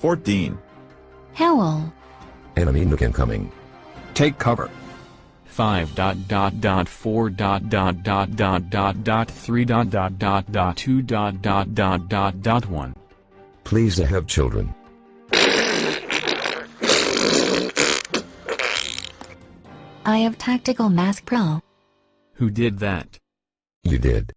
14. Howl. Enemy nuke incoming. Take cover. 5.4.3.2.1. Please I have children. I have Tactical Mask Pro. Who did that? You did.